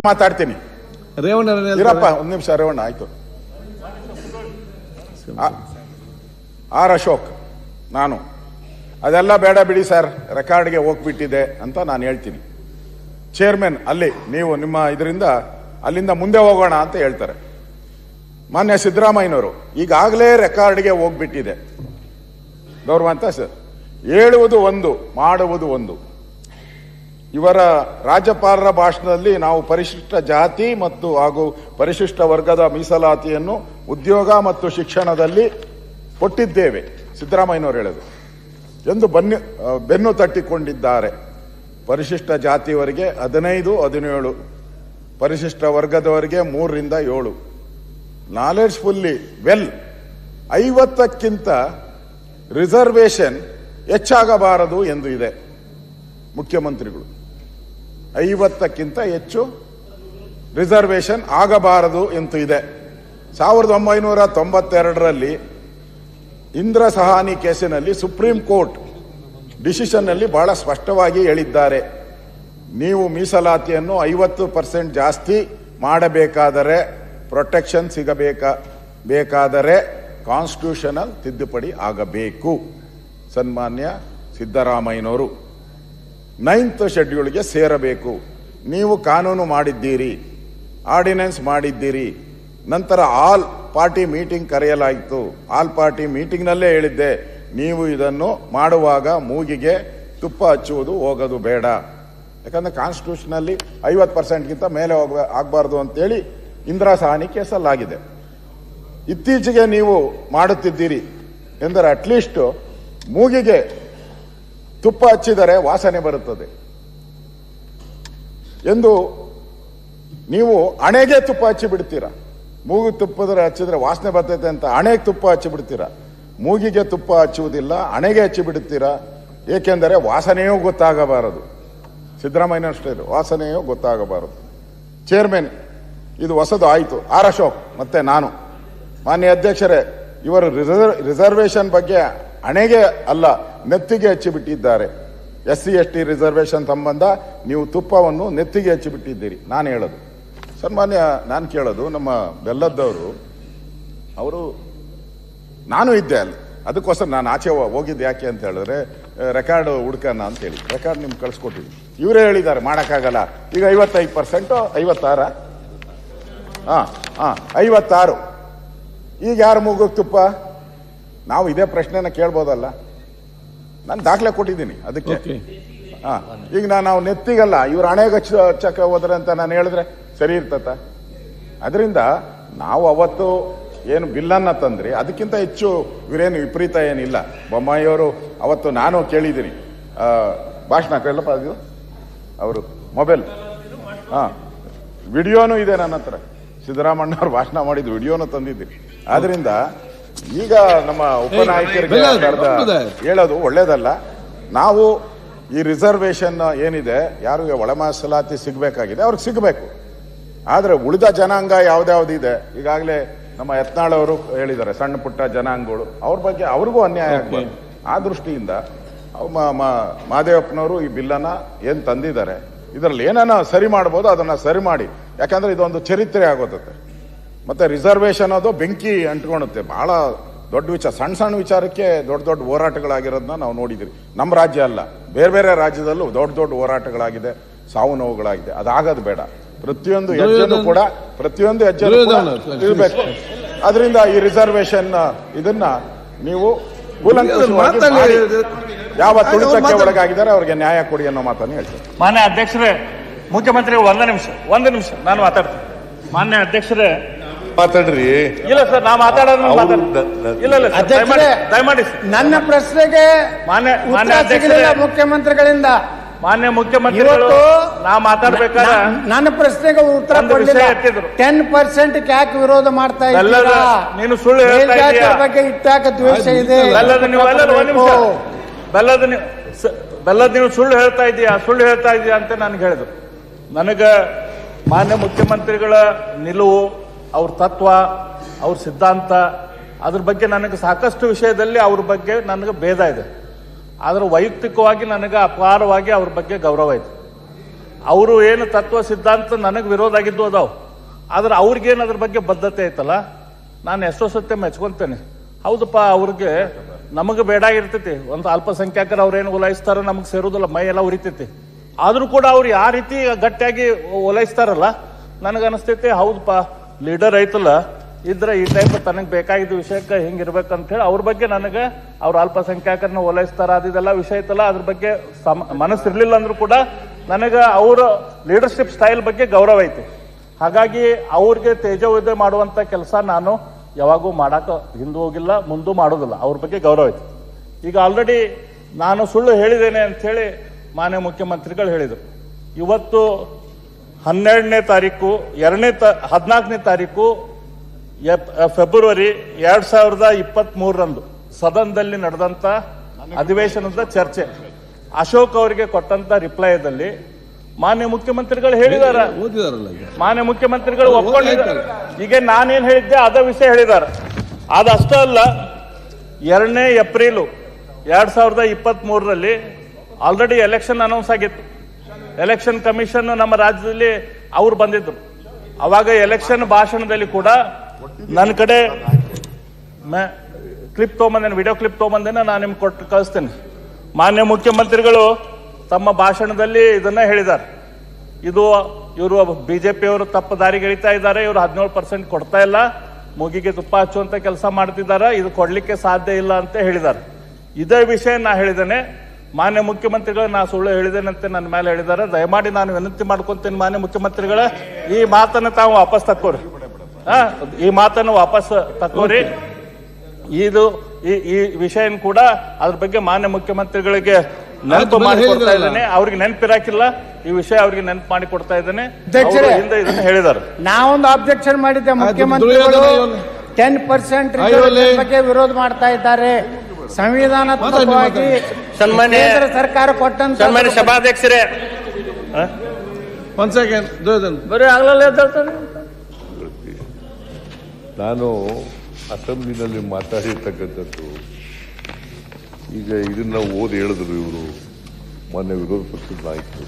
ಮಾತಾಡ್ತೀನಿ. ಇರಪ್ಪ ಒಂದು ನಿಮಿಷ. ರೇವಣ್ಣ ಆಯ್ತು. ಆರ್ ಅಶೋಕ್, ನಾನು ಅದೆಲ್ಲ ಬೇಡ ಬಿಡಿ ಸರ್, ರೆಕಾರ್ಡ್ಗೆ ಹೋಗ್ಬಿಟ್ಟಿದೆ ಅಂತ ನಾನು ಹೇಳ್ತೀನಿ. ಚೇರ್ಮನ್ ಅಲ್ಲಿ ನೀವು ನಿಮ್ಮ ಇದರಿಂದ ಅಲ್ಲಿಂದ ಮುಂದೆ ಹೋಗೋಣ ಅಂತ ಹೇಳ್ತಾರೆ. ಮಾನ್ಯ ಸಿದ್ದರಾಮಯ್ಯನವರು ಈಗಾಗಲೇ ರೆಕಾರ್ಡ್ಗೆ ಹೋಗ್ಬಿಟ್ಟಿದೆ. ಗೌರವಂತ ಸರ್, ಹೇಳುವುದು ಒಂದು, ಮಾಡುವುದು ಒಂದು. ಇವರ ರಾಜ್ಯಪಾಲರ ಭಾಷಣದಲ್ಲಿ ನಾವು ಪರಿಶಿಷ್ಟ ಜಾತಿ ಮತ್ತು ಹಾಗೂ ಪರಿಶಿಷ್ಟ ವರ್ಗದ ಮೀಸಲಾತಿಯನ್ನು ಉದ್ಯೋಗ ಮತ್ತು ಶಿಕ್ಷಣದಲ್ಲಿ ಕೊಟ್ಟಿದ್ದೇವೆ, ಸಿದ್ದರಾಮಯ್ಯನವರು ಹೇಳೋದು ಎಂದು ಬೆನ್ನು ತಟ್ಟಿಕೊಂಡಿದ್ದಾರೆ. ಪರಿಶಿಷ್ಟ ಜಾತಿಯವರಿಗೆ 15, 17, ಪರಿಶಿಷ್ಟ ವರ್ಗದವರಿಗೆ 3 ರಿಂದ 7. ನಾಲೆಡ್ಜ್ಫುಲ್ಲಿ ವೆಲ್ 50ಕ್ಕಿಂತ ರಿಸರ್ವೇಶನ್ ಹೆಚ್ಚಾಗಬಾರದು ಎಂದು ಇದೆ ಮುಖ್ಯಮಂತ್ರಿಗಳು. 50ಕ್ಕಿಂತ ಹೆಚ್ಚು ರಿಸರ್ವೇಶನ್ ಆಗಬಾರದು ಎಂದು ಇದೆ. 1992ರಲ್ಲಿ ಇಂದ್ರ ಸಹಾನಿ ಕೇಸಿನಲ್ಲಿ ಸುಪ್ರೀಂ ಕೋರ್ಟ್ ಡಿಸಿಷನ್ ನಲ್ಲಿ ಬಹಳ ಸ್ಪಷ್ಟವಾಗಿ ಹೇಳಿದ್ದಾರೆ, ನೀವು ಮೀಸಲಾತಿಯನ್ನು 50% ಜಾಸ್ತಿ ಮಾಡಬೇಕಾದರೆ, ಪ್ರೊಟೆಕ್ಷನ್ ಸಿಗಬೇಕಾದರೆ ಕಾನ್ಸ್ಟಿಟ್ಯೂಷನಲ್ ತಿದ್ದುಪಡಿ ಆಗಬೇಕು. ಸನ್ಮಾನ್ಯ ಸಿದ್ದರಾಮಯ್ಯನವರು 9th ಶೆಡ್ಯೂಲ್ಗೆ ಸೇರಬೇಕು. ನೀವು ಕಾನೂನು ಮಾಡಿದ್ದೀರಿ, ಆರ್ಡಿನೆನ್ಸ್ ಮಾಡಿದ್ದೀರಿ, ನಂತರ ಆಲ್ ಪಾರ್ಟಿ ಮೀಟಿಂಗ್ ಕರೆಯಲಾಯಿತು. ಆಲ್ ಪಾರ್ಟಿ ಮೀಟಿಂಗ್ನಲ್ಲೇ ಹೇಳಿದ್ದೆ, ನೀವು ಇದನ್ನು ಮಾಡುವಾಗ ಮೂಗಿಗೆ ತುಪ್ಪ ಹಚ್ಚುವುದು ಹೋಗೋದು ಬೇಡ, ಯಾಕಂದ್ರೆ ಕಾನ್ಸ್ಟಿಟ್ಯೂಷನಲ್ಲಿ 50%ಗಿಂತ ಮೇಲೆ ಆಗಬಾರ್ದು ಅಂತೇಳಿ ಇಂದಿರಾ ಸಹಾನಿ ಕೇಸಲ್ಲಾಗಿದೆ. ಇತ್ತೀಚೆಗೆ ನೀವು ಮಾಡುತ್ತಿದ್ದೀರಿ ಎಂದರೆ ಅಟ್ಲೀಸ್ಟ್ ಮೂಗಿಗೆ ತುಪ್ಪ ಹಚ್ಚಿದರೆ ವಾಸನೆ ಬರುತ್ತದೆ ಎಂದು ನೀವು ಹಣೆಗೆ ತುಪ್ಪ ಹಚ್ಚಿ ಬಿಡ್ತೀರಾ. ಮೂಗು ತುಪ್ಪದ್ರೆ ಹಚ್ಚಿದ್ರೆ ವಾಸನೆ ಬರ್ತೈತೆ ಅಂತ ಹಣೆಗೆ ತುಪ್ಪ ಹಚ್ಚಿ ಬಿಡ್ತೀರಾ. ಮೂಗಿಗೆ ತುಪ್ಪ ಹಚ್ಚುವುದಿಲ್ಲ, ಹಣೆಗೆ ಹಚ್ಚಿ ಬಿಡುತ್ತೀರಾ. ಏಕೆಂದರೆ ವಾಸನೆಯೂ ಗೊತ್ತಾಗಬಾರದು. ಸಿದ್ದರಾಮಯ್ಯ ಅಷ್ಟೇ, ವಾಸನೆಯೂ ಗೊತ್ತಾಗಬಾರದು. ಚೇರ್ಮನ್, ಇದು ಹೊಸದು ಆಯಿತು. ಆರ್ ಅಶೋಕ್ ಮತ್ತೆ ನಾನು, ಮಾನ್ಯ ಅಧ್ಯಕ್ಷರೇ, ಇವರು ರಿಸರ್ವೇಶನ್ ಬಗ್ಗೆ ಹಣೆಗೆ ಅಲ್ಲ ನೆತ್ತಿಗೆ ಹಚ್ಚಿಬಿಟ್ಟಿದ್ದಾರೆ. SC ST ರಿಸರ್ವೇಶನ್ ಸಂಬಂಧ ನೀವು ತುಪ್ಪವನ್ನು ನೆತ್ತಿಗೆ ಹಚ್ಚಿಬಿಟ್ಟಿದ್ದೀರಿ. ನಾನು ಹೇಳೋದು ಸನ್ಮಾನ್ಯ, ನಾನು ಕೇಳೋದು ನಮ್ಮ ಬೆಲ್ಲದವರು, ಅವರು ನಾನು ಇದ್ದೆ ಅಲ್ಲಿ, ಅದಕ್ಕೋಸ್ಕರ ನಾನು ಆಚೆ ಹೋಗಿದ್ದೆ. ಯಾಕೆ ಅಂತ ಹೇಳಿದ್ರೆ ರೆಕಾರ್ಡ್ ಹುಡ್ಕೋಣ ಅಂತೇಳಿ ರೆಕಾರ್ಡ್ ನಿಮ್ಗೆ ಕಳಿಸ್ಕೊಟ್ಟಿದ್ವಿ. ಇವರೇ ಹೇಳಿದ್ದಾರೆ ಮಾಡೋಕ್ಕಾಗಲ್ಲ. ಈಗ 55%, 56, 56. ಈಗ ಯಾರು ಮೂಗೋಗ್ ತುಪ್ಪ? ನಾವು ಇದೇ ಪ್ರಶ್ನೆನ ಕೇಳ್ಬೋದಲ್ಲ. ನಾನು ದಾಖಲೆ ಕೊಟ್ಟಿದ್ದೀನಿ ಅದಕ್ಕೆ. ಈಗ ನಾವು ನೆತ್ತಿಗಲ್ಲ, ಇವ್ರು ಹಣೆಗೆ ಹಚ್ಚಕ್ಕೆ ಹೋದ್ರೆ ಅಂತ ನಾನು ಹೇಳಿದ್ರೆ ಸರಿ ಇರ್ತತ? ಅದರಿಂದ ನಾವು ಅವತ್ತು ಏನು ಬಿಲ್ಲನ್ನ ತಂದ್ರಿ, ಅದಕ್ಕಿಂತ ಹೆಚ್ಚು ಇವರೇನು ವಿಪರೀತ ಏನಿಲ್ಲ. ಬೊಮ್ಮಾಯಿಯವರು ಅವತ್ತು ನಾನು ಕೇಳಿದ್ದೀನಿ, ಭಾಷಣ ಕೇಳಪ್ಪ, ಅದು ಅವರು ಮೊಬೈಲ್ ವಿಡಿಯೋನು ಇದೆ ನನ್ನ ಹತ್ರ. ಸಿದ್ದರಾಮಣ್ಣ ಅವ್ರು ಭಾಷಣ ಮಾಡಿದ ವಿಡಿಯೋನು ತಂದಿದ್ದೀನಿ. ಆದ್ರಿಂದ ಈಗ ನಮ್ಮ ಉಪನಾಯಕರಿಗೆ ಹೇಳೋದು ಒಳ್ಳೇದಲ್ಲ. ನಾವು ಈ ರಿಸರ್ವೇಶನ್ ಏನಿದೆ, ಯಾರಿಗೆ ಒಳ ಮೀಸಲಾತಿ ಸಿಗಬೇಕಾಗಿದೆ ಅವ್ರಿಗೆ ಸಿಗಬೇಕು. ಆದರೆ ಉಳಿದ ಜನಾಂಗ ಯಾವ್ದಾವ್ದಿದೆ, ಈಗಾಗಲೇ ನಮ್ಮ ಯತ್ನಾಳ್ ಅವರು ಹೇಳಿದ್ದಾರೆ, ಸಣ್ಣ ಪುಟ್ಟ ಜನಾಂಗಗಳು, ಅವ್ರ ಬಗ್ಗೆ ಅವ್ರಿಗೂ ಅನ್ಯಾಯ ಆಗ್ಬಾರ್ದು. ಆ ದೃಷ್ಟಿಯಿಂದ ಮಹದೇವಪ್ಪನವರು ಈ ಬಿಲ್ಲನ್ನ ಏನು ತಂದಿದ್ದಾರೆ, ಇದರಲ್ಲಿ ಏನನ್ನ ಸರಿ ಮಾಡ್ಬೋದು ಅದನ್ನ ಸರಿ ಮಾಡಿ. ಯಾಕಂದ್ರೆ ಇದೊಂದು ಚರಿತ್ರೆ ಆಗೋತತೆ. ಮತ್ತೆ ರಿಸರ್ವೇಶನ್ ಅದು ಬೆಂಕಿ ಅಂಟ್ಕೊಳುತ್ತೆ. ಬಹಳ ದೊಡ್ಡ ವಿಚಾರ, ಸಣ್ಣ ಸಣ್ಣ ವಿಚಾರಕ್ಕೆ ದೊಡ್ಡ ದೊಡ್ಡ ಹೋರಾಟಗಳಾಗಿರೋದನ್ನ ನಾವು ನೋಡಿದ್ರಿ. ನಮ್ಮ ರಾಜ್ಯ ಅಲ್ಲ, ಬೇರೆ ಬೇರೆ ರಾಜ್ಯದಲ್ಲೂ ದೊಡ್ಡ ದೊಡ್ಡ ಹೋರಾಟಗಳಾಗಿದೆ, ಸಾವು ನೋವುಗಳಾಗಿದೆ. ಅದಾಗದು ಬೇಡ. ಪ್ರತಿಯೊಂದು ಹೆಜ್ಜೆನೂ ಕೂಡ ಇರಬೇಕು. ಅದರಿಂದ ಈ ರಿಸರ್ವೇಶನ್ ಇದನ್ನ ನೀವು ಕೂಲಂಕುಷವಾಗಿ ಯಾವ ತುಳಿತಕ್ಕೆ ಒಳಗಾಗಿದ್ದಾರೆ ಅವ್ರಿಗೆ ನ್ಯಾಯ ಕೊಡಿ ಅನ್ನೋ ಮಾತನ್ನು ಹೇಳ್ತೀನಿ. ಮಾನ್ಯ ಅಧ್ಯಕ್ಷರೇ, ಮುಖ್ಯಮಂತ್ರಿಗಳು ಒಂದು ನಿಮಿಷ ನಾನು ಮಾತಾಡ್ತೀನಿ. ಮಾನ್ಯ ಅಧ್ಯಕ್ಷರೇ ಮಾತಾಡ್ರಿ. ಇಲ್ಲ ಸರ್, ನಾ ಮಾತಾಡೋದು ಇಲ್ಲ ದಯಮಾಡಿ ನನ್ನ ಪ್ರಶ್ನೆಗೆ ಮಾನ್ಯ ಅಧ್ಯಕ್ಷರೇ, ಮುಖ್ಯಮಂತ್ರಿಗಳಿಂದ ಮಾನ್ಯ ಮುಖ್ಯಮಂತ್ರಿಗಳು ನಾ ಮಾತಾಡ್ಬೇಕಾದ್ರೆ ನನ್ನ ಪ್ರಶ್ನೆಗೆ ಉತ್ತರ ಕೊಡಲಿಲ್ಲ. 10% ಯಾಕೆ ವಿರೋಧ ಮಾಡ್ತಾ ಇದ್ದೀರಾ? ನೀನು ಸುಳ್ಳು ಹೇಳ್ತಾ ಇದೀಯಾ? ಬಗ್ಗೆ ಇಟ್ಟಾಕ ದ್ವೇಷ ಇದೆ. ಬೆಲ್ಲದ ನೀವು ಸುಳ್ಳು ಹೇಳ್ತಾ ಇದೀಯಾ ಅಂತ ನನಗೆ ಹೇಳಿದ್ರು. ನನಗೆ ಮಾನ್ಯ ಮುಖ್ಯಮಂತ್ರಿಗಳ ನಿಲುವು, ಅವ್ರ ತತ್ವ, ಅವ್ರ ಸಿದ್ಧಾಂತ, ಅದ್ರ ಬಗ್ಗೆ ನನಗೆ ಸಾಕಷ್ಟು ವಿಷಯದಲ್ಲಿ ಅವ್ರ ಬಗ್ಗೆ ನನಗೆ ಭೇದ ಇದೆ. ಆದರೆ ವೈಯಕ್ತಿಕವಾಗಿ ನನಗೆ ಅಪಾರವಾಗಿ ಅವ್ರ ಬಗ್ಗೆ ಗೌರವ ಇದೆ. ಅವರು ಏನು ತತ್ವ ಸಿದ್ಧಾಂತ ನನಗೆ ವಿರೋಧ ಆಗಿದ್ದು ಅದಾವ, ಆದ್ರೆ ಅವ್ರಿಗೇನು ಅದ್ರ ಬಗ್ಗೆ ಬದ್ಧತೆ ಐತಲ್ಲ, ನಾನು ಎಷ್ಟೋ ಸತ್ಯ ಮೆಚ್ಕೊಂತೇನೆ. ಹೌದಪ್ಪ, ಅವ್ರಿಗೆ ನಮಗೆ ಬೇಡಾಗಿರ್ತೈತಿ, ಒಂದು ಅಲ್ಪಸಂಖ್ಯಾತರು ಅವ್ರೇನು ಓಲೈಸ್ತಾರ ನಮಗೆ ಸೇರೋದಿಲ್ಲ, ಮೈ ಎಲ್ಲ ಉರಿತೈತಿ. ಆದ್ರೂ ಕೂಡ ಅವ್ರು ಯಾವ ರೀತಿ ಗಟ್ಟಿಯಾಗಿ ಓಲೈಸ್ತಾರಲ್ಲ, ನನಗನ್ನಿಸ್ತೈತಿ ಹೌದಪ್ಪ ಲೀಡರ್ ಐತಲ್ಲ ಇದ್ರೆ ಈ ಟೈಪ್ ತನಗೆ ಬೇಕಾಗಿದ್ದ ವಿಷಯಕ್ಕೆ ಹಿಂಗಿರ್ಬೇಕಂತ ಹೇಳಿ ಅವ್ರ ಬಗ್ಗೆ ನನಗೆ ಅವ್ರ ಅಲ್ಪಸಂಖ್ಯಾತರನ್ನ ಓಲೈಸ್ತಾರ ಅದೆಲ್ಲ ವಿಷಯ ಐತಲ್ಲ, ಅದ್ರ ಬಗ್ಗೆ ಮನಸ್ಸಿರ್ಲಿಲ್ಲ ಅಂದ್ರೂ ಕೂಡ ನನಗೆ ಅವರ ಲೀಡರ್ಶಿಪ್ ಸ್ಟೈಲ್ ಬಗ್ಗೆ ಗೌರವ ಐತಿ. ಹಾಗಾಗಿ ಅವ್ರಿಗೆ ತೇಜೋವಧೆ ಮಾಡುವಂತ ಕೆಲಸ ನಾನು ಯಾವಾಗೂ ಮಾಡಾಕ ಹಿಂದೆ ಹೋಗಿಲ್ಲ, ಮುಂದೂ ಮಾಡೋದಿಲ್ಲ. ಅವ್ರ ಬಗ್ಗೆ ಗೌರವ ಐತಿ. ಈಗ ಆಲ್ರೆಡಿ ನಾನು ಸುಳ್ಳು ಹೇಳಿದ್ದೇನೆ ಅಂತ ಹೇಳಿ ಮಾನ್ಯ ಮುಖ್ಯಮಂತ್ರಿಗಳು ಹೇಳಿದರು. ಇವತ್ತು 12ನೇ ತಾರೀಕು 14ನೇ ತಾರೀಕು ಫೆಬ್ರವರಿ 2023ರಂದು ಸದನದಲ್ಲಿ ನಡೆದಂತ ಅಧಿವೇಶನದ ಚರ್ಚೆ ಅಶೋಕ್ ಅವರಿಗೆ ಕೊಟ್ಟಂತ ರಿಪ್ಲೈದಲ್ಲಿ ಮಾನ್ಯ ಮುಖ್ಯಮಂತ್ರಿಗಳು ಹೇಳಿದಾರ, ಮಾನ್ಯ ಮುಖ್ಯಮಂತ್ರಿಗಳು ಒಪ್ಕೊಂಡಿದ್ದಾರೆ. ಈಗ ನಾನೇನ್ ಹೇಳಿದ್ದೆ ಅದ ವಿಷಯ ಹೇಳಿದ್ದಾರೆ. ಅದಷ್ಟೇ ಅಲ್ಲ, 2ನೇ ಏಪ್ರಿಲ್ 2023ರಲ್ಲಿ ಆಲ್ರೆಡಿ ಎಲೆಕ್ಷನ್ ಅನೌನ್ಸ್ ಆಗಿತ್ತು. ಎಲೆಕ್ಷನ್ ಕಮಿಷನ್ ನಮ್ಮ ರಾಜ್ಯದಲ್ಲಿ ಅವ್ರು ಬಂದಿದ್ರು. ಅವಾಗ ಎಲೆಕ್ಷನ್ ಭಾಷಣದಲ್ಲಿ ಕೂಡ ನನ್ನ ಕಡೆ ಕ್ಲಿಪ್ ತಗೊಂಬಂದೇನೆ, ವಿಡಿಯೋ ಕ್ಲಿಪ್ ತಗೊಂಬಂದೇನೆ, ನಾನು ನಿಮ್ಗೆ ಕೊಟ್ಟು ಕಳಿಸ್ತೇನೆ. ಮಾನ್ಯ ಮುಖ್ಯಮಂತ್ರಿಗಳು ತಮ್ಮ ಭಾಷಣದಲ್ಲಿ ಇದನ್ನ ಹೇಳಿದ್ದಾರೆ. ಇವರು ಬಿಜೆಪಿಯವರು ತಪ್ಪು ದಾರಿಗೆ ಎಳಿತಾ ಇದ್ದಾರೆ, ಇವರು 17% ಕೊಡ್ತಾ ಇಲ್ಲ, ಮೂಗಿಗೆ ತುಪ್ಪ ಹಚ್ಚುವಂತ ಕೆಲಸ ಮಾಡ್ತಿದ್ದಾರೆ, ಇದು ಕೊಡ್ಲಿಕ್ಕೆ ಸಾಧ್ಯ ಇಲ್ಲ ಅಂತ ಹೇಳಿದ್ದಾರೆ. ಇದೇ ವಿಷಯ ನಾ ಹೇಳಿದ್ದೇನೆ. ಮಾನ್ಯ ಮುಖ್ಯಮಂತ್ರಿಗಳು ನಾ ಸುಳ್ಳು ಹೇಳಿದ್ದೇನಂತೆ ನನ್ನ ಮೇಲೆ ಹೇಳಿದ್ದಾರೆ. ದಯಮಾಡಿ ನಾನು ವಿನಂತಿ ಮಾಡ್ಕೊಂತೇನೆ, ಮಾನ್ಯ ಮುಖ್ಯಮಂತ್ರಿಗಳ ಈ ಮಾತನ್ನು ತಾವು ವಾಪಸ್ ತಕ್ಕೋರಿ, ಈ ಮಾತನ್ನು ವಾಪಸ್ ತಕ್ಕೋರಿ. ಇದು ಈ ವಿಷಯ ಕೂಡ ಅದ್ರ ಬಗ್ಗೆ ಮಾನ್ಯ ಮುಖ್ಯಮಂತ್ರಿಗಳಿಗೆ ನೆನಪು ಮಾಡಿ ಕೊಡ್ತಾ ಇದ್ದೇನೆ. ಅವ್ರಿಗೆ ನೆನಪಿರಾಕಿಲ್ಲ, ಈ ವಿಷಯ ಅವ್ರಿಗೆ ನೆನಪು ಮಾಡಿ ಕೊಡ್ತಾ ಇದ್ದೇನೆ. ಹಿಂದೆ ಇದನ್ನ ಹೇಳಿದ್ದಾರೆ. ನಾವೊಂದು ಅಬ್ಜೆಕ್ಷನ್ ಮಾಡಿದ್ದೆ, ಮುಖ್ಯಮಂತ್ರಿಗಳು 10% ಬಗ್ಗೆ ವಿರೋಧ ಮಾಡ್ತಾ ಇದ್ದಾರೆ. ಸಂವಿಧಾನಾತ್ಮಕವಾಗಿ ಕೇಂದ್ರ ಸರ್ಕಾರ ಕೊಟ್ಟಂತ ಸನ್ಮಾನ್ಯ ಸಭಾಧ್ಯಕ್ಷರೇ, ಒಂದ್ ಸೆಕೆಂಡ್ ಬರೀ ಆಗ್ಲಲ್ಲ ಎದ್ದೇಳ್ತಾನೆ. ನಾನು ಅಸೆಂಬ್ಲಿನಲ್ಲಿ ಮಾತಾಡಿರ್ತಕ್ಕಂಥದ್ದು ಈಗ ಇದನ್ನ ಓದಿ ಹೇಳಿದ್ರು ಇವರು ಮಾನ್ಯ ವಿರೋಧ ಪಕ್ಷದ ನಾಯಕರು.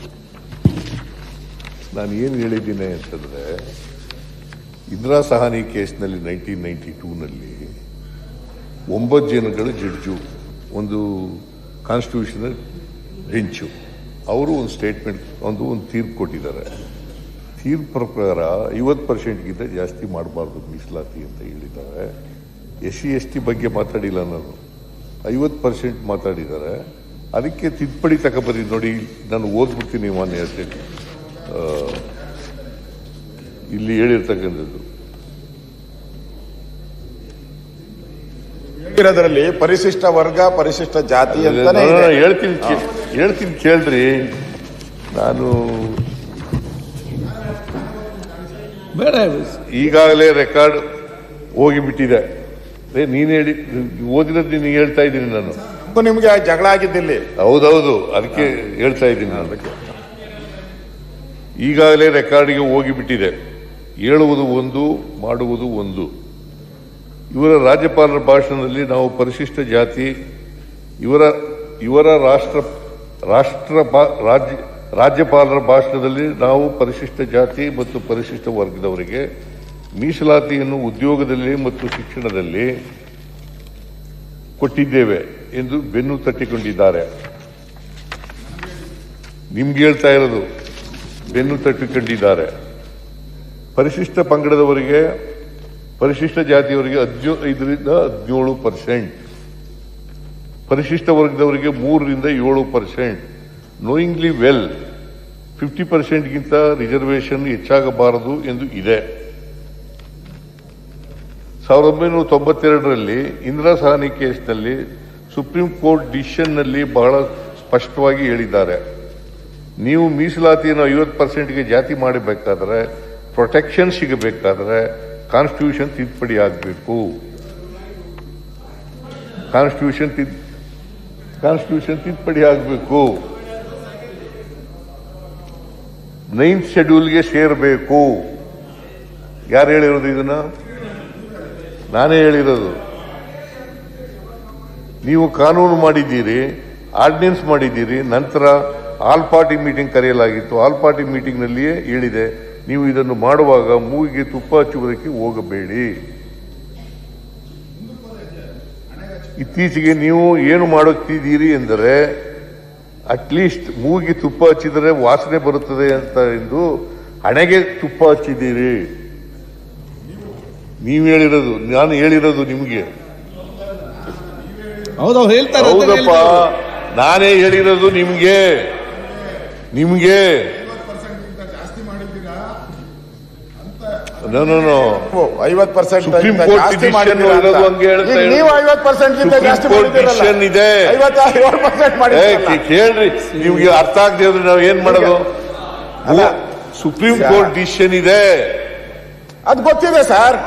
ನಾನು ಏನು ಹೇಳಿದ್ದೀನಿ ಅಂತಂದ್ರೆ, ಇಂದಿರಾ ಸಹಾನಿ ಕೇಸ್ನಲ್ಲಿ 1992ನಲ್ಲಿ 9 ಜನಗಳ ಜಡ್ಜು, ಒಂದು ಕಾನ್ಸ್ಟಿಟ್ಯೂಷನಲ್ ಬೆಂಚು, ಅವರು ಒಂದು ಸ್ಟೇಟ್ಮೆಂಟ್ ಒಂದು ತೀರ್ಪು ಕೊಟ್ಟಿದ್ದಾರೆ. ತೀರ್ಪು ಪ್ರಕಾರ 50%ಗಿಂತ ಜಾಸ್ತಿ ಮಾಡಬಾರ್ದು ಮೀಸಲಾತಿ ಅಂತ ಹೇಳಿದ್ದಾರೆ. SC/ST ಬಗ್ಗೆ ಮಾತಾಡಿಲ್ಲ ನಾನು, 50% ಮಾತಾಡಿದ್ದಾರೆ. ಅದಕ್ಕೆ ತಿದ್ದುಪಡಿ ತಗೊಬರ್ರಿ. ನೋಡಿ, ನಾನು ಓದ್ಬಿಡ್ತೀನಿ ಮಾನ್ಯ ಇಲ್ಲಿ ಹೇಳಿರ್ತಕ್ಕಂಥದ್ದು. ಇದರಲ್ಲಿ ಪರಿಶಿಷ್ಟ ವರ್ಗ ಪರಿಶಿಷ್ಟ ಜಾತಿ ಅಂತ ಹೇಳ್ತೀನಿ ಕೇಳ್ರಿ. ನಾನು ಬೇಡ, ಈಗಾಗಲೇ ರೆಕಾರ್ಡ್ ಹೋಗಿಬಿಟ್ಟಿದೆ. ನೀನ್ ಹೇಳಿ ಓದಿರೋದು ನೀನು ಹೇಳ್ತಾ ಇದ್ದೀನಿ ನಾನು. ನಿಮ್ಗೆ ಜಗಳ ಆಗಿದ್ದಿಲ್ಲಿ. ಹೌದೌದು, ಅದಕ್ಕೆ ಹೇಳ್ತಾ ಇದ್ದೀನಿ ನಾನು. ಅದಕ್ಕೆ ಈಗಾಗಲೇ ರೆಕಾರ್ಡಿಗೆ ಹೋಗಿಬಿಟ್ಟಿದೆ. ಹೇಳುವುದು ಒಂದು, ಮಾಡುವುದು ಒಂದು. ಇವರ ರಾಜ್ಯಪಾಲರ ಭಾಷಣದಲ್ಲಿ ನಾವು ಪರಿಶಿಷ್ಟ ಜಾತಿ, ಇವರ ರಾಜ್ಯಪಾಲರ ಭಾಷಣದಲ್ಲಿ ನಾವು ಪರಿಶಿಷ್ಟ ಜಾತಿ ಮತ್ತು ಪರಿಶಿಷ್ಟ ವರ್ಗದವರಿಗೆ ಮೀಸಲಾತಿಯನ್ನು ಉದ್ಯೋಗದಲ್ಲಿ ಮತ್ತು ಶಿಕ್ಷಣದಲ್ಲಿ ಕೊಟ್ಟಿದ್ದೇವೆ ಎಂದು ಬೆನ್ನು ತಟ್ಟಿಕೊಂಡಿದ್ದಾರೆ. ನಿಮ್ಗೆ ಹೇಳ್ತಾ ಇರೋದು, ಬೆನ್ನು ತಟ್ಟಿಕೊಂಡಿದ್ದಾರೆ. ಪರಿಶಿಷ್ಟ ಪಂಗಡದವರಿಗೆ, ಪರಿಶಿಷ್ಟ ಜಾತಿಯವರಿಗೆ 15ರಿಂದ 17%, ಪರಿಶಿಷ್ಟ ವರ್ಗದವರಿಗೆ 3ರಿಂದ 7%. ನೋಯಿಂಗ್ಲಿ ವೆಲ್ 50%ಗಿಂತ ರಿಸರ್ವೇಷನ್ ಹೆಚ್ಚಾಗಬಾರದು ಎಂದು ಇದೆ. 1992ರಲ್ಲಿ ಇಂದಿರಾ ಸಹಾನಿ ಕೇಸ್ನಲ್ಲಿ ಸುಪ್ರೀಂ ಕೋರ್ಟ್ ಡಿಸಿಷನ್ನಲ್ಲಿ ಬಹಳ ಸ್ಪಷ್ಟವಾಗಿ ಹೇಳಿದ್ದಾರೆ, ನೀವು ಮೀಸಲಾತಿಯನ್ನು 50%ಗೆ ಜಾತಿ ಮಾಡಬೇಕಾದ್ರೆ, ಪ್ರೊಟೆಕ್ಷನ್ ಸಿಗಬೇಕಾದ್ರೆ ಕಾನ್ಸ್ಟಿಟ್ಯೂಷನ್ ತಿದ್ದುಪಡಿ ಆಗಬೇಕು. ಕಾನ್ಸ್ಟಿಟ್ಯೂಷನ್ ತಿದ್ದುಪಡಿ ಆಗಬೇಕು. 9th ಶೆಡ್ಯೂಲ್ಗೆ ಸೇರಬೇಕು. ಯಾರು ಹೇಳಿರೋದು ಇದನ್ನ? ನಾನೇ ಹೇಳಿರೋದು. ನೀವು ಕಾನೂನು ಮಾಡಿದ್ದೀರಿ, ಆರ್ಡಿನೆನ್ಸ್ ಮಾಡಿದ್ದೀರಿ, ನಂತರ ಆಲ್ ಪಾರ್ಟಿ ಮೀಟಿಂಗ್ ಕರೆಯಲಾಗಿತ್ತು. ಆಲ್ ಪಾರ್ಟಿ ಮೀಟಿಂಗ್ನಲ್ಲಿಯೇ ಹೇಳಿದೆ, ನೀವು ಇದನ್ನು ಮಾಡುವಾಗ ಮೂಗಿಗೆ ತುಪ್ಪ ಹಚ್ಚುವುದಕ್ಕೆ ಹೋಗಬೇಡಿ. ಇತ್ತೀಚೆಗೆ ನೀವು ಏನು ಮಾಡುತ್ತಿದ್ದೀರಿ ಎಂದರೆ, ಅಟ್ಲೀಸ್ಟ್ ಮೂಗಿಗೆ ತುಪ್ಪ ಹಚ್ಚಿದರೆ ವಾಸನೆ ಬರುತ್ತದೆ ಅಂತ ಎಂದು ಹಣೆಗೆ ತುಪ್ಪ ಹಚ್ಚಿದ್ದೀರಿ. ನೀವು ಹೇಳಿರೋದು, ನಾನು ಹೇಳಿರೋದು ನಿಮಗೆ. ಹೌದವ್ರು ಹೇಳ್ತಾರೆ ಅಂತ ಹೌದಪ್ಪ, ಹೇಳಿದ್ರು. ನಾನೇ ಹೇಳಿರೋದು ನಿಮ್ಗೆ. 50% ಸುಪ್ರೀಂ ಕೋರ್ಟ್ ಡಿಸಿಷನ್ ಇರೋದು ಹಂಗೆ ಹೇಳ್ತಾ ಇರೋದು. ನೀವು 50% ಗಿಂತ ಜಾಸ್ತಿ ಸುಪ್ರೀಂ ಕೋರ್ಟ್ ಡಿಸಿಷನ್ ಇದೆ. 57% ಮಾಡಿದ್ದೀರಲ್ಲ. ಕೇಳ್ರಿ, ನಿಮ್ಗೆ ಅರ್ಥ ಆಗದೆ ಇದ್ರೆ ನಾವು ಏನ್ ಮಾಡೋದು? ಅಲ್ಲ, ಸುಪ್ರೀಂ ಕೋರ್ಟ್ ಡಿಸಿಷನ್ ಇದೆ. ಅದು ಗೊತ್ತಿದೆ ಸರ್,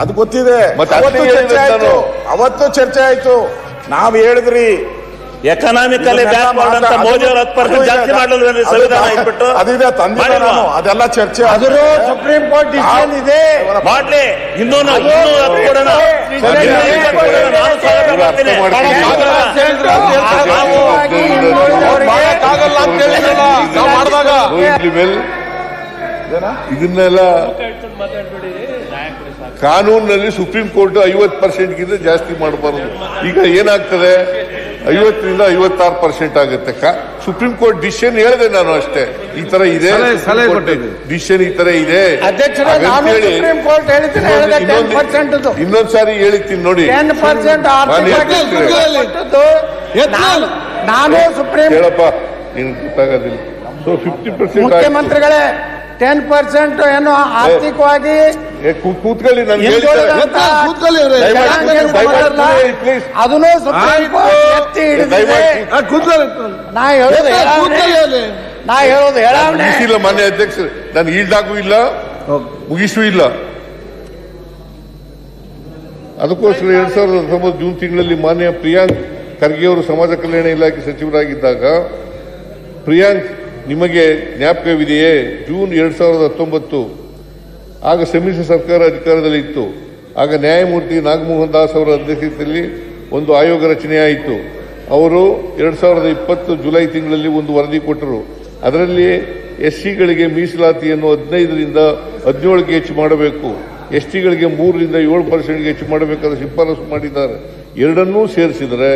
ಅದು ಗೊತ್ತಿದೆ. ಮತ್ತೆ ಅವತ್ತು ಅದನ್ನೇ ಚರ್ಚೆ ಹೇಳಿದ್ದು ಆಯ್ತು, ಅವತ್ತು ಚರ್ಚೆ ಆಯ್ತು. ನಾವ್ ಹೇಳಿದ್ರಿ ಎಕನಾಮಿಕಲಿ ಬ್ಯಾಕ್ ಅಂತ ಮೋದಿ ಅವರು 10% ಜಾಸ್ತಿ ಮಾಡಲ್ವೇನ್ರಿ ಸಂವಿಧಾನ ಇಟ್ಬಿಟ್ಟು? ಅದಿದೆ ತಂದಿಲ್ಲ ನಾನು, ಅದೆಲ್ಲ ಚರ್ಚೆ ಆದರೂ ಸುಪ್ರೀಂ ಕೋರ್ಟ್ ಡಿಸಿಷನ್ ಇದೆ. ಮಾಡ್ಲಿ, ಇನ್ನೂ ಅದು ಕೊಡೋಣ. ಇದನ್ನೆಲ್ಲ ಕಾನೂನಿನಲ್ಲಿ ಸುಪ್ರೀಂ ಕೋರ್ಟ್ 50% ಗಿಂತ ಜಾಸ್ತಿ ಮಾಡಬಾರದು. ಈಗ ಏನಾಗ್ತದೆ, 50ರಿಂದ 56% ಆಗುತ್ತೆ. ಸುಪ್ರೀಂ ಕೋರ್ಟ್ ಡಿಸಿಷನ್ ಹೇಳಿದೆ ನಾನು ಅಷ್ಟೇ, ಈ ತರ ಇದೆ ಡಿಸಿಷನ್, ಈ ತರ ಇದೆ. ಅಧ್ಯಕ್ಷರೇ, ನಾನು ಸುಪ್ರೀಂ ಕೋರ್ಟ್ ಹೇಳಿದ್ದೀನಿ, 10% ಇನ್ನೊಂದ್ಸಾರಿ ಹೇಳಿದ್ದೀನಿ ನೋಡಿ. 10% ನಾನು ಸುಪ್ರೀಂ ಹೇಳಪ್ಪ, ನಿನ್ ಗೊತ್ತಾಗೋದಿಲ್ಲ. ಸೊ 50% ಮುಖ್ಯಮಂತ್ರಿಗಳೇ 10% ಏನು ಆರ್ಥಿಕವಾಗಿ ಕೂತ್ಕೊಳ್ಳಿ, ನಾನು ಕೂತ್ಕೊಳ್ಳಿ ಅವ್ರೆ. ಅದನ್ನು ಸುಪ್ರೀಂ ಕೋರ್ಟ್ ಎತ್ತಿ ಹಿಡಿದಿದೆ. ಕೂತ್ಕೊಳ್ಳಿ. ನಾ ಹೇಳೋದು ಕೂತ್ಕೊಳ್ಳಿ ಅಲ್ಲಿ. ನಾ ಹೇಳೋದು ಹೇಳಾವಣೆ. ಮುಗಿಸಿಲ್ಲ ಮಾನ್ಯ ಅಧ್ಯಕ್ಷರು, ನಾನು ಈಲ್ಡಾಗೂ ಇಲ್ಲ, ಮುಗಿಸೂ ಇಲ್ಲ. ಅದಕ್ಕೋಸ್ಕರ 2019 ಜೂನ್ ತಿಂಗಳಲ್ಲಿ ಮಾನ್ಯ ಪ್ರಿಯಾಂಕ್ ಖರ್ಗೆ ಅವರು ಸಮಾಜ ಕಲ್ಯಾಣ ಇಲಾಖೆ ಸಚಿವರಾಗಿದ್ದಾಗ, ಪ್ರಿಯಾಂಕ್ ನಿಮಗೆ ಜ್ಞಾಪಕವಿದೆಯೇ, ಜೂನ್ 2019 ಆಗ ಸಮ್ಮಿಶ್ರ ಸರ್ಕಾರ ಅಧಿಕಾರದಲ್ಲಿ ಇತ್ತು. ಆಗ ನ್ಯಾಯಮೂರ್ತಿ ನಾಗಮೋಹನ್ ದಾಸ್ ಅವರ ಅಧ್ಯಕ್ಷತೆಯಲ್ಲಿ ಒಂದು ಆಯೋಗ ರಚನೆಯಾಯಿತು. ಅವರು 2020 ಜುಲೈ ತಿಂಗಳಲ್ಲಿ ಒಂದು ವರದಿ ಕೊಟ್ಟರು. ಅದರಲ್ಲಿ ಎಸ್ಸಿಗಳಿಗೆ ಮೀಸಲಾತಿಯನ್ನು 15ರಿಂದ 17ಗೆ ಹೆಚ್ಚು ಮಾಡಬೇಕು, ಎಸ್ಟಿಗಳಿಗೆ 3ರಿಂದ 7% ಹೆಚ್ಚು ಮಾಡಬೇಕಾದ ಶಿಫಾರಸು ಮಾಡಿದ್ದಾರೆ. ಎರಡನ್ನೂ ಸೇರಿಸಿದರೆ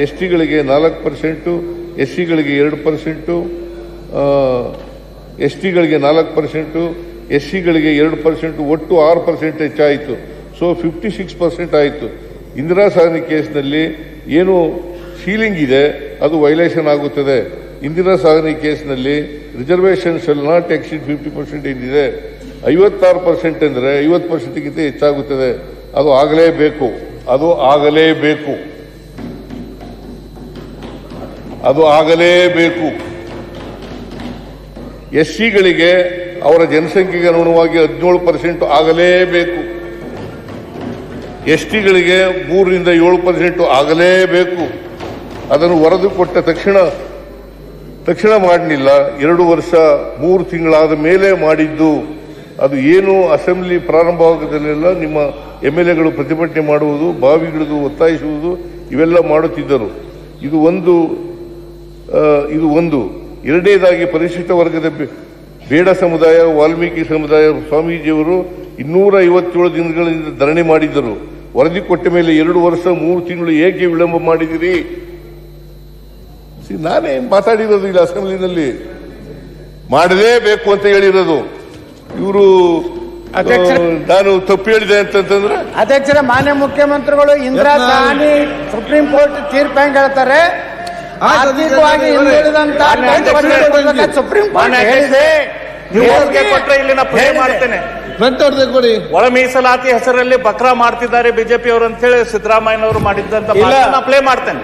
ಎಸ್ಟಿಗಳಿಗೆ 4%, ಎಸ್ಸಿಗಳಿಗೆ 2%, ಎಸ್ಟಿಗಳಿಗೆ 4%, ಎಸ್ಸಿಗಳಿಗೆ 2%, ಒಟ್ಟು 6% ಹೆಚ್ಚಾಯಿತು. ಸೊ 56% ಆಯಿತು. ಇಂದಿರಾ ಸಾಹನಿ ಕೇಸ್ನಲ್ಲಿ ಏನು ಸೀಲಿಂಗ್ ಇದೆ ಅದು ವೈಲೇಷನ್ ಆಗುತ್ತದೆ. ಇಂದಿರಾ ಸಾಹನಿ ಕೇಸ್ನಲ್ಲಿ ರಿಸರ್ವೇಷನ್ ಶೆಲ್ ನಾಟ್ ಎಕ್ಸಿಡ್ 50% ಏನಿದೆ, 56% ಅಂದರೆ 50%ಗಿಂತ ಹೆಚ್ಚಾಗುತ್ತದೆ. ಅದು ಆಗಲೇಬೇಕು, ಅದು ಆಗಲೇಬೇಕು, ಅದು ಆಗಲೇಬೇಕು. ಎಸ್ಸಿಗಳಿಗೆ ಅವರ ಜನಸಂಖ್ಯೆಗೆ ಅನುಗುಣವಾಗಿ 17% ಆಗಲೇಬೇಕು. ಎಸ್ಟಿಗಳಿಗೆ 3ರಿಂದ 7% ಆಗಲೇಬೇಕು. ಅದನ್ನು ವರದಿ ಕೊಟ್ಟ ತಕ್ಷಣ ಮಾಡಲಿಲ್ಲ, 2 ವರ್ಷ 3 ತಿಂಗಳಾದ ಮೇಲೆ ಮಾಡಿದ್ದು. ಅದು ಏನು ಅಸೆಂಬ್ಲಿ ಪ್ರಾರಂಭವಾಗದಲ್ಲೆಲ್ಲ ನಿಮ್ಮ MLAಗಳು ಪ್ರತಿಭಟನೆ ಮಾಡುವುದು, ಬಾವಿಗಿಳಿದು ಒತ್ತಾಯಿಸುವುದು, ಇವೆಲ್ಲ ಮಾಡುತ್ತಿದ್ದರು. ಇದು ಒಂದು. ಎರಡನೇದಾಗಿ ಪರಿಶಿಷ್ಟ ವರ್ಗದ ಬೇಡ ಸಮುದಾಯ, ವಾಲ್ಮೀಕಿ ಸಮುದಾಯ, ಸ್ವಾಮೀಜಿಯವರು 257 ದಿನಗಳಿಂದ ಧರಣಿ ಮಾಡಿದ್ದರು. ವರದಿ ಕೊಟ್ಟ ಮೇಲೆ 2 ವರ್ಷ 3 ತಿಂಗಳು ಏಕೆ ವಿಳಂಬ ಮಾಡಿದಿರಿ? ನಾನೇ ಮಾತಾಡಿರೋದು ಇಲ್ಲ ಅಸೆಂಬ್ಲಿನಲ್ಲಿ, ಮಾಡಲೇಬೇಕು ಅಂತ ಹೇಳಿರೋದು. ಇವರು ನಾನು ತಪ್ಪು ಹೇಳಿದೆ ಅಂತಂದ್ರೆ, ಅಧ್ಯಕ್ಷರ ಮಾನ್ಯ ಮುಖ್ಯಮಂತ್ರಿಗಳು ಇಂದಿರಾ ಸಾಹನಿ ಸುಪ್ರೀಂ ಕೋರ್ಟ್ ತೀರ್ಪು ಹೆಂಗ್ ಹೇಳ್ತಾರೆ, ಆರ್ಥಿಕವಾಗಿ ಹಿಂದುಳಿದಂತ ಸುಪ್ರೀಂ ಕೋರ್ಟ್ ಹೇಳಿದೆ. ಕೊಟ್ರೆ ಇಲ್ಲಿ ನಾ ಪ್ಲೇ ಮಾಡ್ತೇನೆ. ಒಳ ಮೀಸಲಾತಿ ಹೆಸರಲ್ಲಿ ಬಕ್ರಾ ಮಾಡ್ತಿದ್ದಾರೆ ಬಿಜೆಪಿ ಅವರು ಅಂತ ಹೇಳಿ ಸಿದ್ದರಾಮಯ್ಯನವರು ಮಾಡಿದ್ದಂತ ಪ್ಲೇ ಮಾಡ್ತೇನೆ.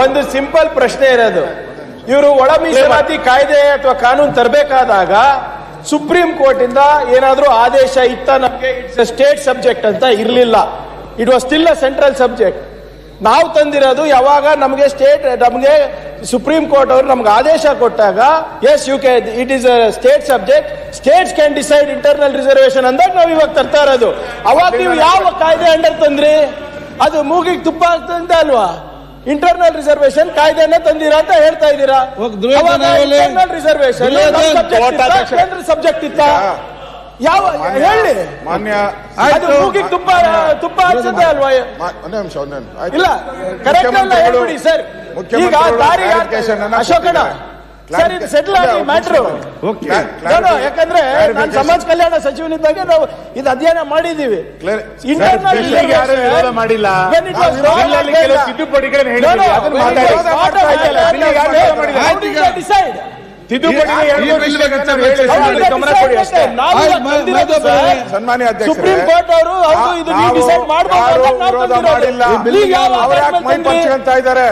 ಒಂದು ಸಿಂಪಲ್ ಪ್ರಶ್ನೆ ಇರೋದು, ಇವರು ಒಳ ಮೀಸಲಾತಿ ಕಾಯ್ದೆ ಅಥವಾ ಕಾನೂನು ತರಬೇಕಾದಾಗ ಸುಪ್ರೀಂ ಕೋರ್ಟ್ ಇಂದ ಏನಾದ್ರೂ ಆದೇಶ ಇತ್ತ? ನಮಗೆ ಇಟ್ಸ್ ಅ ಸ್ಟೇಟ್ ಸಬ್ಜೆಕ್ಟ್ ಅಂತ ಇರಲಿಲ್ಲ, it was still a central subject. ನಾವು ತಂದಿರೋದು ಯಾವಾಗ ನಮಗೆ ಸುಪ್ರೀಂ ಕೋರ್ಟ್ ಅವರು ನಮ್ಗೆ ಆದೇಶ ಕೊಟ್ಟಾಗ, yes you can, it is a state subject, states can decide internal reservation ಅಂದಾಗ ನಾವು ಇವಾಗ ತರ್ತಾ ಇರೋದು. ಅವಾಗ ನೀವು ಯಾವ ಕಾಯ್ದೆ ಅಂಡರ್ ತಂದ್ರಿ? ಅದು ಮೂಗಿಗೆ ತುಪ್ಪ ಆಗ್ತಂತ ಅಲ್ವಾ? ಇಂಟರ್ನಲ್ ರಿಸರ್ವೇಶನ್ ಕಾಯ್ದೆನೆ ತಂದಿರಾ ಅಂತ ಹೇಳ್ತಾ ಇದ್ದೀರಾ. ದುರ್ಯೋಧನ ಅವರೇ, ಇಂಟರ್ನಲ್ ರಿಸರ್ವೇಶನ್ ಕೇಂದ್ರ ಸಬ್ಜೆಕ್ಟ್ ಇತ್ತ? ಯಾವ ಹೇಳಿ ಮಾನ್ಯ ಅದು ಮೂಗಿಗೆ ತುಪ್ಪ ಹಚ್ಚದೆ ಅಲ್ವಾ? ಒಂದೇ ನಿಮಿಷ ಆಯ್ತು. ಇಲ್ಲ ಕರೆಕ್ಟ್ ಅಲ್ಲ ಹೇಳ್ಬಿಡಿ ಸರ್. ಈಗ ದಾರಿ ಅಶೋಕಣ್ಣ ಸರ್ ಇದು ಸೆಟ್ಲ್ ಆಗಿ ಮ್ಯಾಟ್ರು. ಯಾಕಂದ್ರೆ ನಾನು ಸಮಾಜ ಕಲ್ಯಾಣ ಸಚಿವನಿದ್ದಾಗ ನಾವು ಇದು ಅಧ್ಯಯನ ಮಾಡಿದೀವಿ. ವಿರೋಧ ಮಾಡಿಲ್ಲ, ತಿದ್ದುಪಡಿಗಳನ್ನು ಹೇಳಿದ್ದೀವಿ, ಅದನ್ನ ಗಮನ ಕೊಡಿ ಅಷ್ಟೇ. ಸನ್ಮಾನ್ಯ ಅಧ್ಯಕ್ಷರೇ, ಸುಪ್ರೀಂ ಕೋರ್ಟ್ ಅವರು ಇದು ನೀವು ಡಿಸೈಡ್ ಮಾಡಿಲ್ಲ. ಅವ್ರು ಯಾಕೆ ಮೈ ಪಂಚ್ಕೊಂತ ಇದ್ದಾರೆ?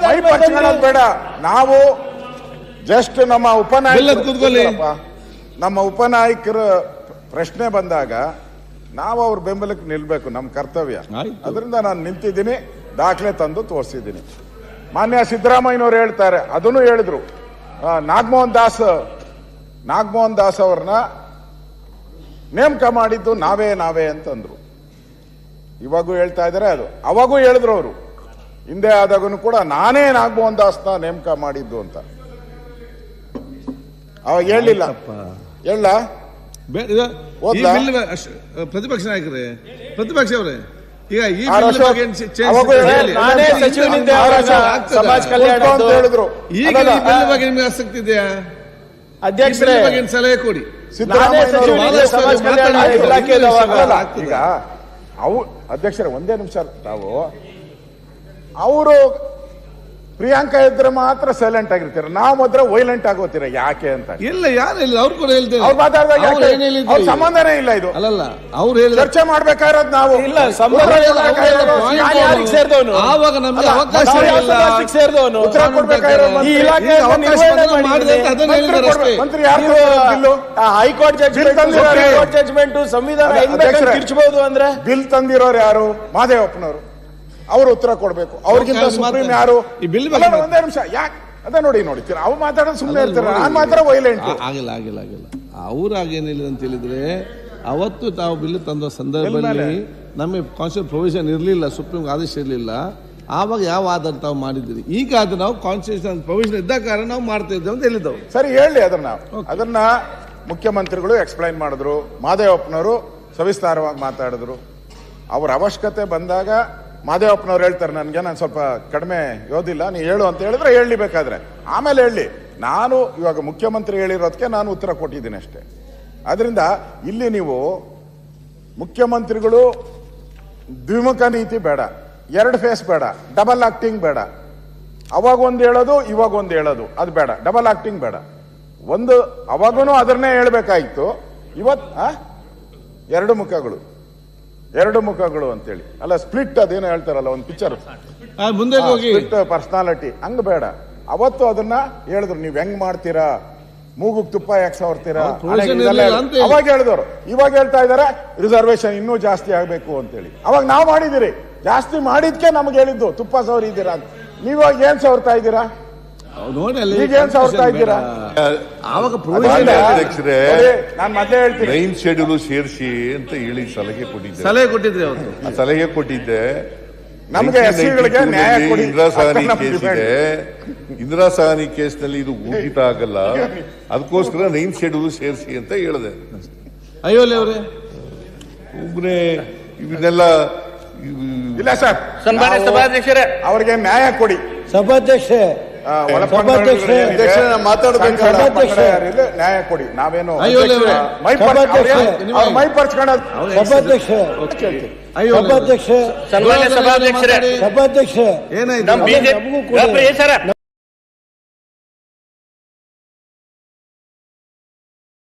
ಮೈ ಪಂಚ್ಕೊಳ್ಳೋದು ಬೇಡ. ನಾವು ಜಸ್ಟ್ ನಮ್ಮ ಉಪನಾಯಕರ ಪ್ರಶ್ನೆ ಬಂದಾಗ ನಾವು ಅವ್ರ ಬೆಂಬಲಕ್ಕೆ ನಿಲ್ಬೇಕು, ನಮ್ಮ ಕರ್ತವ್ಯ. ಅದರಿಂದ ನಾನು ನಿಂತಿದ್ದೀನಿ, ದಾಖಲೆ ತಂದು ತೋರಿಸಿದ್ದೀನಿ. ಮಾನ್ಯ ಸಿದ್ದರಾಮಯ್ಯನವರು ಹೇಳ್ತಾರೆ, ಅದನ್ನು ಹೇಳಿದ್ರು, ನಾಗಮೋಹನ್ ದಾಸ್ ಅವ್ರನ್ನ ನೇಮಕ ಮಾಡಿದ್ದು ನಾವೇ ಅಂತಂದ್ರು. ಇವಾಗೂ ಹೇಳ್ತಾ ಇದ್ದಾರೆ ಅದು. ಅವಾಗೂ ಹೇಳಿದ್ರು ಅವರು, ಹಿಂದೆ ಆದಾಗೂ ಕೂಡ ನಾನೇ ನಾಗಮೋಹನ್ ದಾಸ್ನ ನೇಮಕ ಮಾಡಿದ್ದು ಅಂತ. ಅವಾಗ ಹೇಳಿಲ್ಲ. ಪ್ರತಿಪಕ್ಷ ನಾಯಕರೇ, ಪ್ರತಿಪಕ್ಷ ಅವರೇ, ಈಗ ಈ ನಾನೇ ಸಚಿವನಿಂದ ಸಮಾಜ ಕಲ್ಯಾಣ ಹೇಳಿದ್ರು. ಈಗ ಈ ಬಿಲ್ ಬಗ್ಗೆ ನಿಮ್ಗೆ ಆಸಕ್ತಿ ಇದೆಯಾ? ಅಧ್ಯಕ್ಷರೇ ಸಲಹೆ ಕೊಡಿ. ಈಗ ಅಧ್ಯಕ್ಷರೇ ಒಂದೇ ನಿಮಿಷ. ಅವರು ಪ್ರಿಯಾಂಕಾ ಇದ್ರೆ ಮಾತ್ರ ಸೈಲೆಂಟ್ ಆಗಿರ್ತೀರ, ನಾವು ಮಾತ್ರ ವೈಲೆಂಟ್ ಆಗೋತೀರ. ಯಾಕೆ ಅಂತ ಇಲ್ಲ, ಯಾರಿಲ್ಲ, ಅವ್ರು ಕೂಡ ಹೇಳ್ತಾರೆ. ಅವ್ರು ಮಾತಾಡಿದಾಗ ಸಂಬಂಧನೇ ಇಲ್ಲ. ಇದು ಅಲ್ಲಲ್ಲ, ಅವ್ರು ಹೇಳಿ ಚರ್ಚೆ ಮಾಡ್ಬೇಕಾಗಿರೋದು ನಾವು. ಇಲ್ಲ, ಸೇರಿದವನು ಆವಾಗ ನಮ್ಗೆ ಅವಕಾಶ ಸೇರಿದವನು ಉತ್ತರ ಕೊಡ್ಬೇಕಾಗಿರೋದು ಈ ಇಲಾಖೆ ಮಂತ್ರಿ ಯಾರು? ಹೈಕೋರ್ಟ್ ಜಡ್ಜ್ಮೆಂಟ್ ಸಂವಿಧಾನ ತಿರ್ಚಬಹುದು ಅಂದ್ರೆ ಬಿಲ್ ತಂದಿರೋರು ಯಾರು? ಮಾದೇವಪ್ಪನವರು. ಅವರು ಉತ್ತರ ಕೊಡ್ಬೇಕು. ಅವ್ರಿಗಿಂತ ಸುಪ್ರೀಂ ಯಾರು? ಒಂದೇ ನಿಮಿಷ. ಯಾಕೆ ಅದೇ ನೋಡಿ ಅವ್ರು ಮಾತಾಡೋದು ಸುಮ್ಮನೆ ಇರ್ತಾರೆ, ನಾನು ಮಾತ್ರ ವೈಲೆಂಟ್. ಆಗಿಲ್ಲ. ಅವ್ರಾಗೇನಿಲ್ಲ ಅಂತ ಹೇಳಿದ್ರೆ, ಅವತ್ತು ತಾವು ಬಿಲ್ ತಂದ ಸಂದರ್ಭದಲ್ಲಿ ನಮಗೆ ಕಾನ್ಸ್ಟಿಟ್ಯೂಷನ್ ಪ್ರೊವಿಷನ್ ಇರಲಿಲ್ಲ, ಸುಪ್ರೀಂ ಆದೇಶ ಇರಲಿಲ್ಲ. ಆವಾಗ ಯಾವ ಆಧಾರ ತಾವು ಮಾಡಿದ್ದೀರಿ? ಈಗ ಅದು ನಾವು ಕಾನ್ಸ್ಟಿಟ್ಯೂಷನ್ ಪ್ರೊವಿಷನ್ ಇದ್ದ ಕಾರಣ ನಾವು ಮಾಡ್ತಾ ಇದ್ದೇವೆ ಅಂತ ಹೇಳಿದ್ದವು. ಸರಿ, ಹೇಳಿ ಅದನ್ನ ಮುಖ್ಯಮಂತ್ರಿಗಳು ಎಕ್ಸ್ಪ್ಲೈನ್ ಮಾಡಿದ್ರು, ಮಾದೇವಪ್ಪನವರು ಸವಿಸ್ತಾರವಾಗಿ ಮಾತಾಡಿದ್ರು. ಅವ್ರ ಅವಶ್ಯಕತೆ ಬಂದಾಗ ಮಾದೇವಪ್ಪನವ್ರು ಹೇಳ್ತಾರೆ, ನಾನು ಸ್ವಲ್ಪ ಕಡಿಮೆ ಓದಿಲ್ಲ, ನೀ ಹೇಳು ಅಂತ ಹೇಳಿದ್ರೆ ಹೇಳಿ, ಬೇಕಾದ್ರೆ ಆಮೇಲೆ ಹೇಳಿ. ನಾನು ಇವಾಗ ಮುಖ್ಯಮಂತ್ರಿ ಹೇಳಿರೋದಕ್ಕೆ ನಾನು ಉತ್ತರ ಕೊಟ್ಟಿದ್ದೀನಿ ಅಷ್ಟೇ. ಅದರಿಂದ ಇಲ್ಲಿ ನೀವು ಮುಖ್ಯಮಂತ್ರಿಗಳು ದ್ವಿಮುಖ ನೀತಿ ಬೇಡ, ಎರಡು ಫೇಸ್ ಬೇಡ, ಡಬಲ್ ಆಕ್ಟಿಂಗ್ ಬೇಡ. ಅವಾಗ ಒಂದು ಹೇಳೋದು, ಇವಾಗ ಒಂದು ಹೇಳೋದು, ಅದು ಬೇಡ. ಡಬಲ್ ಆಕ್ಟಿಂಗ್ ಬೇಡ. ಒಂದು ಅವಾಗೂ ಅದನ್ನೇ ಹೇಳ್ಬೇಕಾಯ್ತು, ಎರಡು ಮುಖಗಳು ಅಂತೇಳಿ. ಅಲ್ಲ, ಸ್ಪ್ಲಿಟ್ ಅದೇನೋ ಹೇಳ್ತಾರಲ್ಲ, ಒಂದು ಪಿಕ್ಚರ್ ಸ್ಪ್ಲಿಟ್ ಪರ್ಸನಾಲಿಟಿ, ಹಂಗ ಬೇಡ. ಅವತ್ತು ಅದನ್ನ ಹೇಳಿದ್ರು, ನೀವ್ ಹೆಂಗ್ ಮಾಡ್ತೀರಾ, ಮೂಗುಗ್ ತುಪ್ಪ ಯಾಕೆ ಸವರ್ತೀರಾ ಅವಾಗ ಹೇಳಿದವರು. ಇವಾಗ ಹೇಳ್ತಾ ಇದಾರೆ ರಿಸರ್ವೇಶನ್ ಇನ್ನೂ ಜಾಸ್ತಿ ಆಗ್ಬೇಕು ಅಂತೇಳಿ. ಅವಾಗ ನಾವು ಮಾಡಿದಿರಿ, ಜಾಸ್ತಿ ಮಾಡಿದ್ಕೆ ನಮ್ಗೆ ಹೇಳಿದ್ದು ತುಪ್ಪ ಸವರಿದ್ದೀರಾ ಅಂತ. ನೀವಾಗ ಏನ್ ಸವರ್ತಾ ಇದ್ದೀರಾ? ಈಗೇನ್ ಸವರ್ತಾ ಇದ್ದೀರಾ? ನಾನು ಮೊದಲೇ ಹೇಳ್ತೀನಿ, 9 ಶೆಡ್ಯೂಲ್ ಸೇರಿಸಿ ಅಂತ ಹೇಳಿ ಸಲಹೆ ಕೊಟ್ಟಿದ್ದೆ. ಸಲಹೆ ಕೊಟ್ಟಿದ್ದೆ. ನಮಗೆ ಎಸ್ಸಿಗಳಿಗೆ ನ್ಯಾಯ ಕೊಡಿ. ಇಂದಿರಾ ಸಹಾನಿ ಕೇಸ್ನಲ್ಲಿ ಇದು ಊಹಿತ ಆಗಲ್ಲ, ಅದಕ್ಕೋಸ್ಕರ 9 ಶೆಡ್ಯೂಲ್ ಸೇರಿಸಿ ಅಂತ ಹೇಳಿದೆ. ಅಯ್ಯೋಲೆ ಅವರೇ, ಒಬ್ಬನೇ ಇವನ್ನೆಲ್ಲ ಇಲ್ಲ ಸರ್, ಸನ್ಮಾನ್ಯ ಸಭಾಧ್ಯಕ್ಷರೇ, ಅವ್ರಿಗೆ ನ್ಯಾಯ ಕೊಡಿ. ಸಭಾಧ್ಯಕ್ಷೆ ನ್ಯಾಯ ಕೊಡಿ. ನಾವೇನು ಮೈ ಸನ್ಮಾನ್ಯ ಸಭಾಧ್ಯಕ್ಷರೇ, ಏನಾಯ್ತು?